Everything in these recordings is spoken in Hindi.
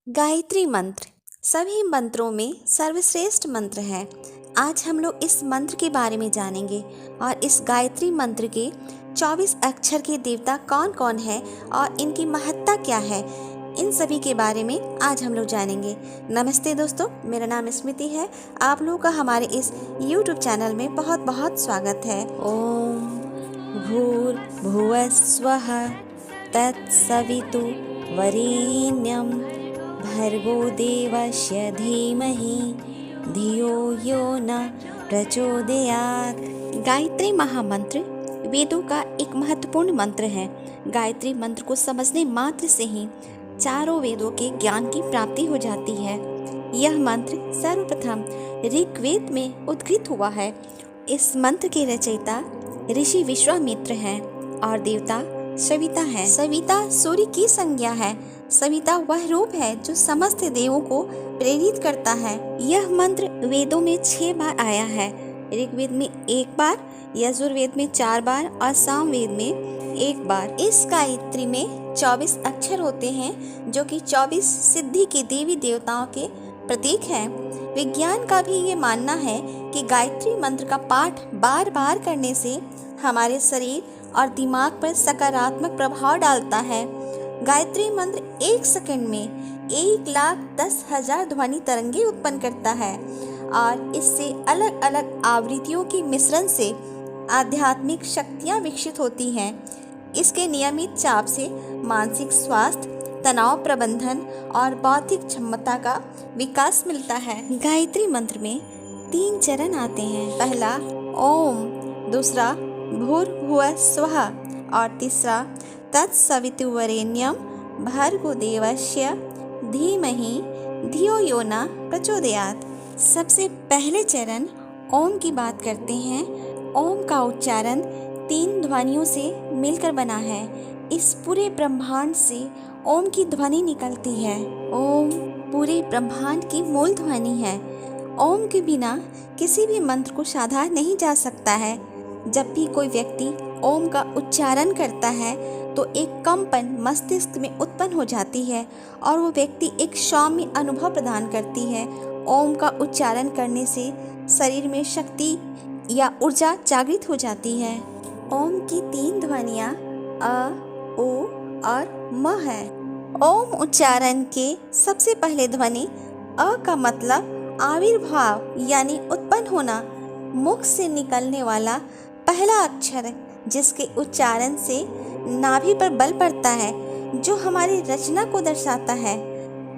गायत्री मंत्र सभी मंत्रों में सर्वश्रेष्ठ मंत्र है। आज हम लोग इस मंत्र के बारे में जानेंगे और इस गायत्री मंत्र के 24 अक्षर के देवता कौन कौन है और इनकी महत्ता क्या है, इन सभी के बारे में आज हम लोग जानेंगे। नमस्ते दोस्तों, मेरा नाम स्मृति है। आप लोगों का हमारे इस YouTube चैनल में बहुत बहुत स्वागत है। ओम भूर्भुवः स्वः तत्सवितु वरेण्यं भर्गो देवस्य धीमहि धियो यो न प्रचोदयात्। गायत्री महामंत्र वेदों का एक महत्वपूर्ण मंत्र है। गायत्री मंत्र को समझने मात्र से ही चारों वेदों के ज्ञान की प्राप्ति हो जाती है। यह मंत्र सर्वप्रथम ऋग्वेद में उद्घृत हुआ है। इस मंत्र के रचयिता ऋषि विश्वामित्र हैं और देवता सविता है। सविता सूर्य की संज्ञा है। सविता वह रूप है जो समस्त देवों को प्रेरित करता है। यह मंत्र वेदों में 6 बार आया है। ऋग्वेद में 1 बार, यजुर्वेद में 4 बार और सामवेद में 1 बार। इस गायत्री में 24 अक्षर होते हैं जो कि 24 सिद्धि के देवी देवताओं के प्रतीक हैं। विज्ञान का भी ये मानना है कि गायत्री मंत्र का पाठ बार बार करने से हमारे शरीर और दिमाग पर सकारात्मक प्रभाव डालता है। गायत्री मंत्र 1 सेकंड में 1,10,000 ध्वनि तरंगे उत्पन्न करता है और इससे अलग अलग आवृत्तियों के मिश्रण से आध्यात्मिक शक्तियाँ विकसित होती हैं। इसके नियमित जाप से मानसिक स्वास्थ्य, तनाव प्रबंधन और बौद्धिक क्षमता का विकास मिलता है। गायत्री मंत्र में 3 चरण आते हैं। पहला ओम, दूसरा भूर्भुवः स्वः और तीसरा तत्सवितुर्वरेण्यं भर्गो देवस्य धीमहि धियो यो न प्रचोदयात्। सबसे पहले चरण ओम की बात करते हैं। ओम का उच्चारण 3 ध्वनियों से मिलकर बना है। इस पूरे ब्रह्मांड से ओम की ध्वनि निकलती है। ओम पूरे ब्रह्मांड की मूल ध्वनि है। ओम के बिना किसी भी मंत्र को साधा नहीं जा सकता है। जब भी कोई व्यक्ति ओम का उच्चारण करता है तो एक कंपन मस्तिष्क में उत्पन्न हो जाती है और वो व्यक्ति एक सौम्य अनुभव प्रदान करती है। ओम का उच्चारण करने से शरीर में शक्ति या ऊर्जा जागृत हो जाती है। ओम की 3 ध्वनियाँ अ, ओ और म है। ओम उच्चारण के सबसे पहले ध्वनि अ का मतलब आविर्भाव यानी उत्पन्न होना, मुख से निकलने वाला पहला अक्षर जिसके उच्चारण से नाभि पर बल पड़ता है, जो हमारी रचना को दर्शाता है।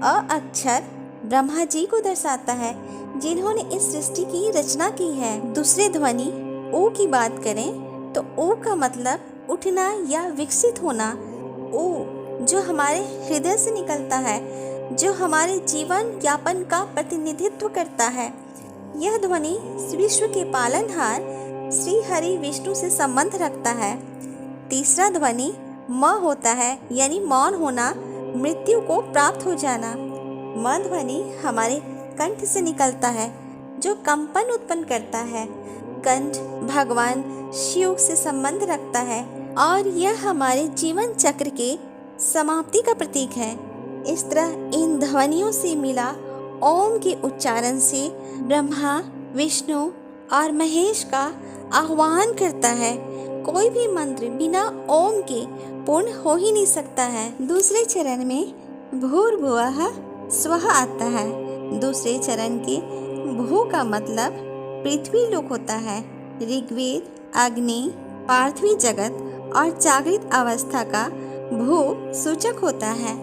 अ अक्षर ब्रह्मा जी को दर्शाता है जिन्होंने इस सृष्टि की रचना की है। दूसरे ध्वनि ओ की बात करें तो ओ का मतलब उठना या विकसित होना। ओ जो हमारे हृदय से निकलता है, जो हमारे जीवन यापन का प्रतिनिधित्व करता है। यह ध्वनि विश्व के पालनहार श्री हरि विष्णु से संबंध रखता है। तीसरा ध्वनि म होता है, यानी मौन होना, मृत्यु को प्राप्त हो जाना। म ध्वनि हमारे कंठ से निकलता है जो कंपन उत्पन्न करता है। कंठ भगवान शिव से संबंध रखता है और यह हमारे जीवन चक्र के समाप्ति का प्रतीक है। इस तरह इन ध्वनियों से मिला ओम के उच्चारण से ब्रह्मा, विष्णु और महेश का आह्वान करता है। कोई भी मंत्र बिना ओम के पूर्ण हो ही नहीं सकता है। दूसरे चरण में भूर्भुवः स्वः आता है। दूसरे चरण के भू का मतलब पृथ्वी लोक होता है। ऋग्वेद, अग्नि, पार्थिव जगत और जागृत अवस्था का भू सूचक होता है।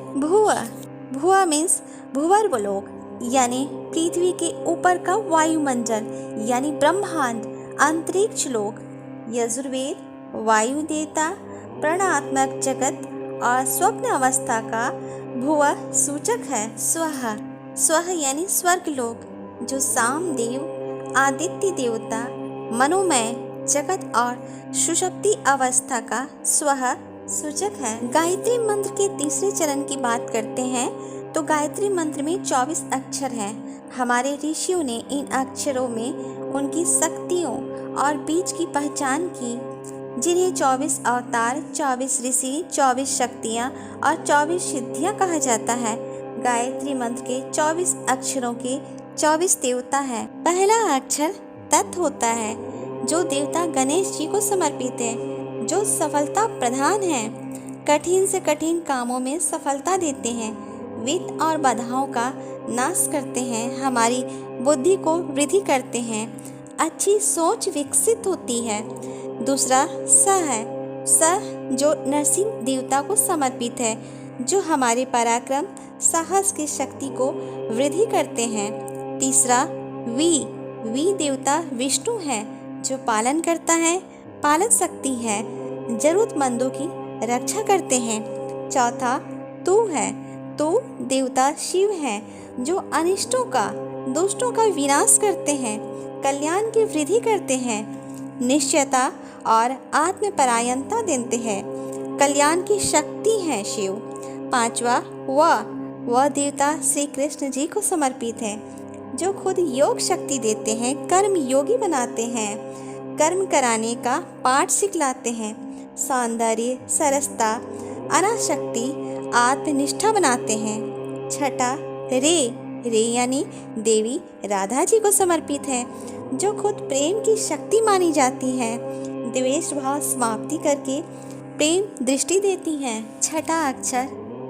भुआ मीन्स भूवर्भलोक यानी पृथ्वी के ऊपर का वायुमंडल यानी ब्रह्मांड, अंतरिक्ष लोक। यजुर्वेद वायु देवता, प्राणात्मक जगत और स्वप्न अवस्था का भुव सूचक है। स्वः यानी स्वर्ग लोक, जो सामदेव, आदित्य देवता, मनोमय जगत और सुषुप्ति अवस्था का स्वः सूचक है। गायत्री मंत्र के तीसरे चरण की बात करते हैं तो गायत्री मंत्र में 24 अक्षर हैं। हमारे ऋषियों ने इन अक्षरों में उनकी शक्तियों और बीज की पहचान की, जिन्हें 24 अवतार, 24 ऋषि, 24 शक्तियाँ और 24 सिद्धियाँ कहा जाता है। गायत्री मंत्र के 24 अक्षरों के 24 देवता हैं। पहला अक्षर तत् होता है, जो देवता गणेश जी को समर्पित है, जो सफलता प्रधान है, कठिन से कठिन कामों में सफलता देते हैं, विघ्न और बाधाओं का नाश करते हैं, हमारी बुद्धि को वृद्धि करते हैं, अच्छी सोच विकसित होती है। दूसरा स है, स जो नरसिंह देवता को समर्पित है, जो हमारे पराक्रम साहस की शक्ति को वृद्धि करते हैं। तीसरा वी देवता विष्णु है, जो पालन करता है, पालन शक्ति है, जरूरतमंदों की रक्षा करते हैं। चौथा तू है, तू देवता शिव है, जो अनिष्टों का दुष्टों का विनाश करते हैं, कल्याण की वृद्धि करते हैं, निश्चयता और आत्मपरायणता देते हैं, कल्याण की शक्ति है शिव। पांचवा वह देवता श्री कृष्ण जी को समर्पित है, जो खुद योग शक्ति देते हैं, कर्म योगी बनाते हैं, कर्म कराने का पाठ सिखलाते हैं, सौंदर्य सरसता अनाशक्ति आत्मनिष्ठा बनाते हैं। छठा रे यानी देवी राधा जी को समर्पित है, जो खुद प्रेम की शक्ति मानी जाती है, द्वेष भाव समाप्ति करके प्रेम दृष्टि देती हैं। छठा अक्षर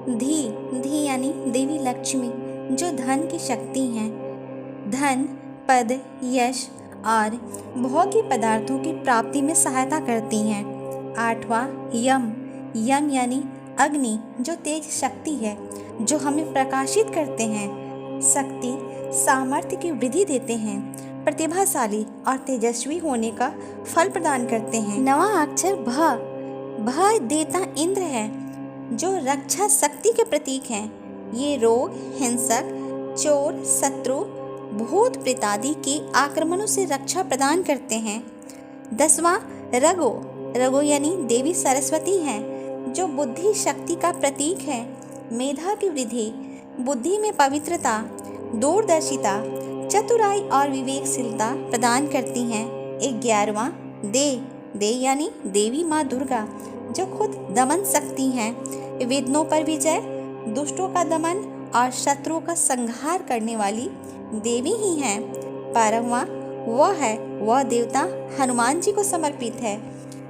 धी यानी देवी लक्ष्मी, जो धन की शक्ति हैं, धन पद यश और भोग्य पदार्थों की प्राप्ति में सहायता करती हैं। आठवां यम यानी अग्नि, जो तेज शक्ति है, जो हमें प्रकाशित करते हैं, शक्ति सामर्थ्य की वृद्धि देते हैं, प्रतिभाशाली और तेजस्वी होने का फल प्रदान करते हैं। नवा अक्षर भ देवता इंद्र है, जो रक्षा शक्ति के प्रतीक हैं। ये रोग हिंसक चोर शत्रु भूत प्रेत आदि के आक्रमणों से रक्षा प्रदान करते हैं। 10वां रघु यानी देवी सरस्वती है, जो बुद्धि शक्ति का प्रतीक है, मेधा की वृद्धि, बुद्धि में पवित्रता, दूरदर्शिता, चतुराई और विवेकशीलता प्रदान करती हैं। 11वां दे यानी देवी माँ दुर्गा, जो खुद दमन शक्ति हैं, विघ्नों पर विजय, दुष्टों का दमन और शत्रुओं का संहार करने वाली देवी ही हैं। 12वां वह देवता हनुमान जी को समर्पित है,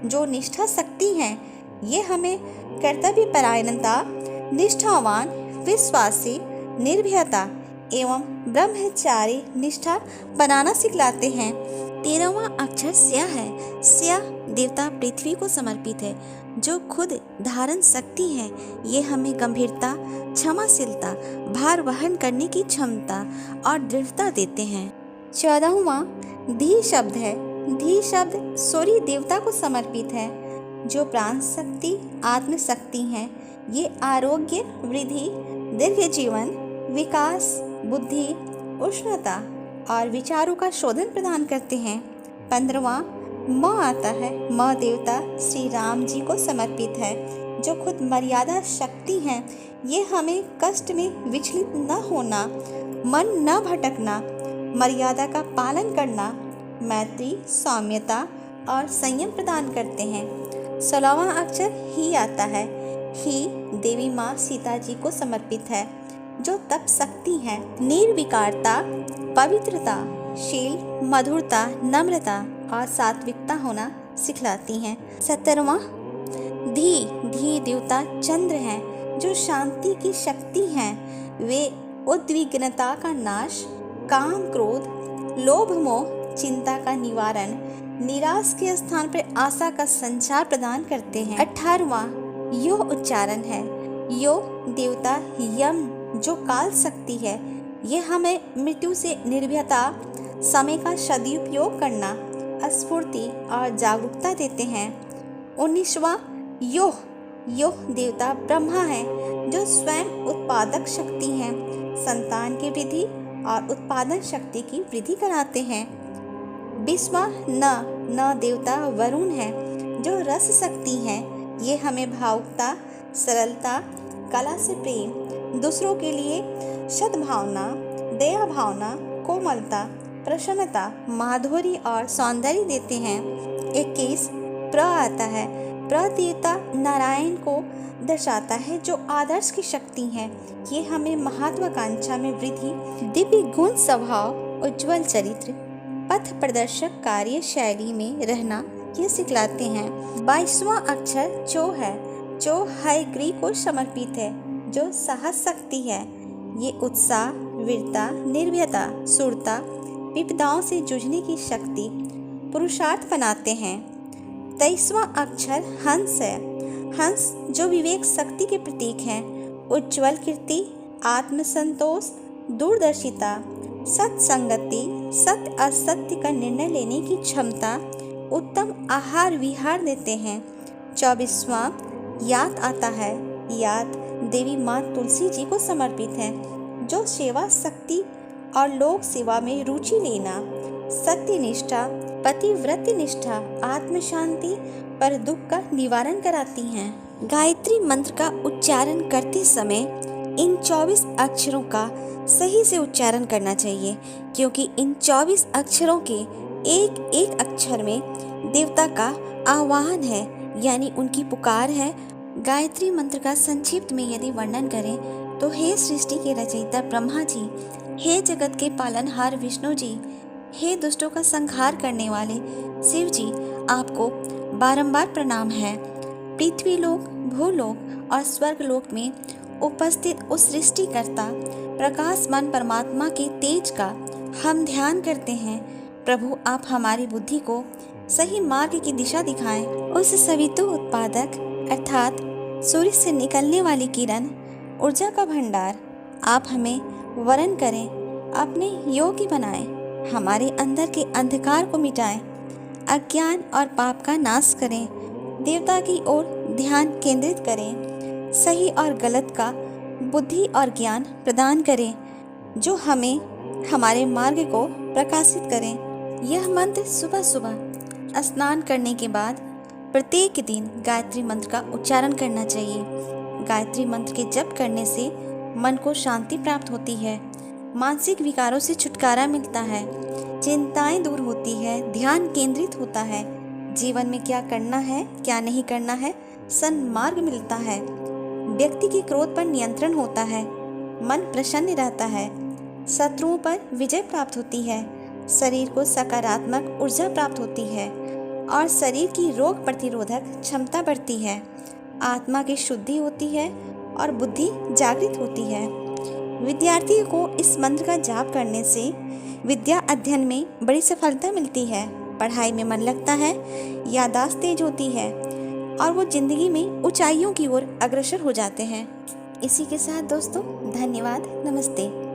जो निष्ठा शक्ति हैं। ये हमें कर्तव्य परायणता, निष्ठावान, विश्वासी, निर्भयता एवं ब्रह्मचारी निष्ठा बनाना सिखलाते हैं। 13वां अक्षर स्या है। स्या देवता पृथ्वी को समर्पित है, जो खुद धारण शक्ति है। ये हमें गंभीरता, क्षमाशीलता, भार वहन करने की क्षमता और दृढ़ता देते हैं। 14वां धी शब्द है। धी शब्द सूर्य देवता को समर्पित है, जो प्राण शक्ति, आत्म शक्ति है। ये आरोग्य, वृद्धि, दीर्घ जीवन, विकास, बुद्धि, उष्णता और विचारों का शोधन प्रदान करते हैं। 15वां म आता है। म देवता श्री राम जी को समर्पित है, जो खुद मर्यादा शक्ति हैं। ये हमें कष्ट में विचलित न होना, मन न भटकना, मर्यादा का पालन करना, मैत्री, सौम्यता और संयम प्रदान करते हैं। 16वां अक्षर ही आता है। ही देवी माँ सीता जी को समर्पित है, जो तप शक्ति है, निर्विकारता, पवित्रता, शील, मधुरता, नम्रता और सात्विकता होना सिखलाती हैं। 17वां धी देवता चंद्र हैं, जो शांति की शक्ति हैं। वे उद्विग्नता का नाश, काम क्रोध, लोभ मोह, चिंता का निवारण, निराश के स्थान पर आशा का संचार प्रदान करते हैं। 18वां यो उच्चारण है। यो देवता यम, जो काल शक्ति है। ये हमें मृत्यु से निर्भयता, समय का सदुपयोग करना, स्फूर्ति और जागरूकता देते हैं। 19वां योह देवता ब्रह्मा है, जो स्वयं उत्पादक शक्ति है, संतान की वृद्धि और उत्पादन शक्ति की वृद्धि कराते हैं। 20वां न देवता वरुण है, जो रस शक्ति है। ये हमें भावुकता, सरलता, कला से प्रेम, दूसरों के लिए सद्भावना, दया भावना, कोमलता, प्रसन्नता, माधुर्य और सौंदर्य देते हैं। 21 प्र आता है। प्रदेवता नारायण को दर्शाता है, जो आदर्श की शक्ति है। ये हमें महत्वाकांक्षा में वृद्धि, दिव्य गुण स्वभाव, उज्जवल चरित्र, पथ प्रदर्शक कार्य शैली में रहना ये सिखलाते हैं। 22वां अक्षर चो है, जो हयग्रीव को समर्पित है, जो साहस शक्ति है। ये उत्साह, वीरता, निर्भयता, शूरता, विपदाओं से जूझने की शक्ति, पुरुषार्थ बनाते हैं। 23वां अक्षर हंस है, हंस जो विवेक शक्ति के प्रतीक है। उज्जवल कीर्ति, आत्मसंतोष, दूरदर्शिता, सत्संगति, सत्य असत्य का निर्णय लेने की क्षमता, उत्तम आहार विहार देते हैं। 24वां याद आता है, याद देवी माँ तुलसी जी को समर्पित है, जो सेवा शक्ति और लोक सेवा में रुचि लेना, सत्य निष्ठा, पतिव्रत निष्ठा, आत्म शांति पर दुख का निवारण कराती हैं। गायत्री मंत्र का उच्चारण करते समय इन 24 अक्षरों का सही से उच्चारण करना चाहिए, क्योंकि इन 24 अक्षरों के एक एक अक्षर में देवता का आह्वान है, यानी उनकी पुकार है। गायत्री मंत्र का संक्षिप्त में यदि वर्णन करें तो हे सृष्टि के रचयिता ब्रह्मा जी, हे जगत के पालनहार विष्णु जी, हे दुष्टों का संहार करने वाले शिव जी, आपको बारंबार प्रणाम है। पृथ्वी लोक, भूलोक और स्वर्ग लोक में उपस्थित उस सृष्टिकर्ता प्रकाशमान परमात्मा के तेज का हम ध्यान करते हैं। प्रभु, आप हमारी बुद्धि को सही मार्ग की दिशा दिखाएं। उस सवितु उत्पादक अर्थात सूर्य से निकलने वाली किरण, ऊर्जा का भंडार आप हमें वरण करें, अपने योग्य बनाएं, हमारे अंदर के अंधकार को मिटाएं, अज्ञान और पाप का नाश करें, देवता की ओर ध्यान केंद्रित करें, सही और गलत का बुद्धि और ज्ञान प्रदान करें, जो हमें हमारे मार्ग को प्रकाशित करें। यह मंत्र सुबह सुबह स्नान करने के बाद प्रत्येक दिन गायत्री मंत्र का उच्चारण करना चाहिए। गायत्री मंत्र के जप करने से मन को शांति प्राप्त होती है, मानसिक विकारों से छुटकारा मिलता है, चिंताएं दूर होती है, ध्यान केंद्रित होता है, जीवन में क्या करना है क्या नहीं करना है सन्मार्ग मिलता है, व्यक्ति के क्रोध पर नियंत्रण होता है, मन प्रसन्न रहता है, शत्रुओं पर विजय प्राप्त होती है, शरीर को सकारात्मक ऊर्जा प्राप्त होती है और शरीर की रोग प्रतिरोधक क्षमता बढ़ती है, आत्मा की शुद्धि होती है और बुद्धि जागृत होती है। विद्यार्थियों को इस मंत्र का जाप करने से विद्या अध्ययन में बड़ी सफलता मिलती है, पढ़ाई में मन लगता है, याददाश्त तेज होती है और वो जिंदगी में ऊंचाइयों की ओर अग्रसर हो जाते हैं। इसी के साथ दोस्तों, धन्यवाद, नमस्ते।